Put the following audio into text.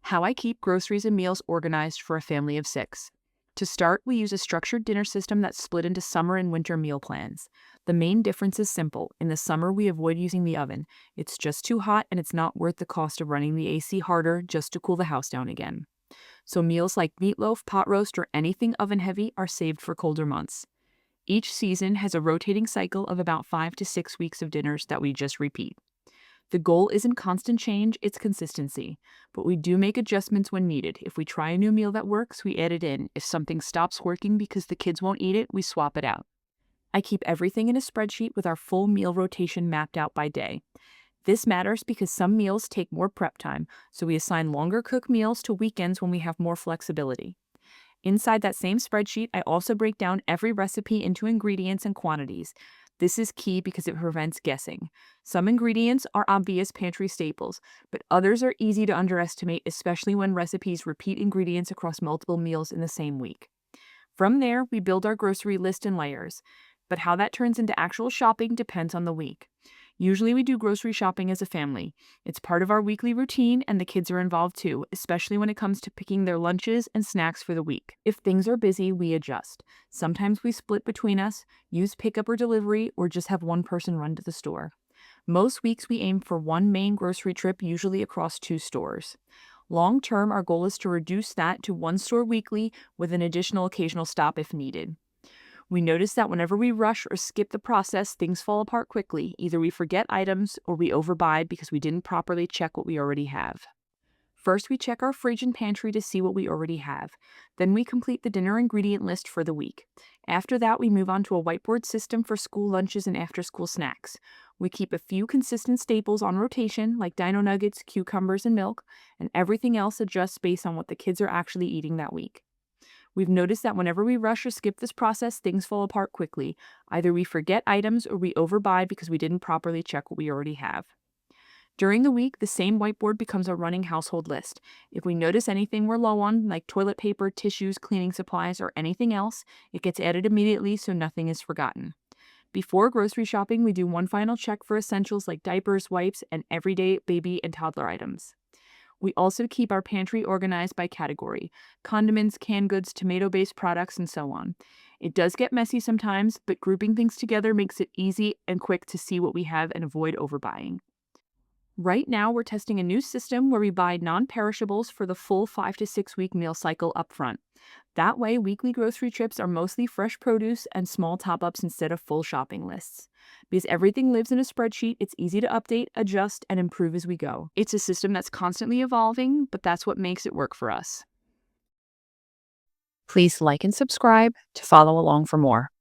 How I keep groceries and meals organized for a family of 6. To start, we use a structured dinner system that's split into summer and winter meal plans. The main difference is simple. In the summer, we avoid using the oven. It's just too hot and it's not worth the cost of running the AC harder just to cool the house down again. So meals like meatloaf, pot roast, or anything oven heavy are saved for colder months. Each season has a rotating cycle of about 5 to 6 weeks of dinners that we just repeat. The goal isn't constant change, it's consistency. But we do make adjustments when needed. If we try a new meal that works, we add it in. If something stops working because the kids won't eat it, we swap it out. I keep everything in a spreadsheet with our full meal rotation mapped out by day. This matters because some meals take more prep time, so we assign longer cook meals to weekends when we have more flexibility. Inside that same spreadsheet, I also break down every recipe into ingredients and quantities. This is key because it prevents guessing. Some ingredients are obvious pantry staples, but others are easy to underestimate, especially when recipes repeat ingredients across multiple meals in the same week. From there, we build our grocery list in layers, but how that turns into actual shopping depends on the week. Usually we do grocery shopping as a family. It's part of our weekly routine and the kids are involved too, especially when it comes to picking their lunches and snacks for the week. If things are busy, we adjust. Sometimes we split between us, use pickup or delivery, or just have one person run to the store. Most weeks we aim for one main grocery trip, usually across 2 stores. Long term, our goal is to reduce that to 1 store weekly with an additional occasional stop if needed. We notice that whenever we rush or skip the process, things fall apart quickly. Either we forget items or we overbuy because we didn't properly check what we already have. First, we check our fridge and pantry to see what we already have. Then we complete the dinner ingredient list for the week. After that, we move on to a whiteboard system for school lunches and after-school snacks. We keep a few consistent staples on rotation, like Dino Nuggets, cucumbers, and milk, and everything else adjusts based on what the kids are actually eating that week. We've noticed that whenever we rush or skip this process, things fall apart quickly. Either we forget items or we overbuy because we didn't properly check what we already have. During the week, the same whiteboard becomes a running household list. If we notice anything we're low on, like toilet paper, tissues, cleaning supplies, or anything else, it gets added immediately so nothing is forgotten. Before grocery shopping, we do one final check for essentials like diapers, wipes, and everyday baby and toddler items. We also keep our pantry organized by category: condiments, canned goods, tomato-based products, and so on. It does get messy sometimes, but grouping things together makes it easy and quick to see what we have and avoid overbuying. Right now, we're testing a new system where we buy non-perishables for the full 5 to 6 week meal cycle upfront. That way, weekly grocery trips are mostly fresh produce and small top-ups instead of full shopping lists. Because everything lives in a spreadsheet, it's easy to update, adjust, and improve as we go. It's a system that's constantly evolving, but that's what makes it work for us. Please like and subscribe to follow along for more.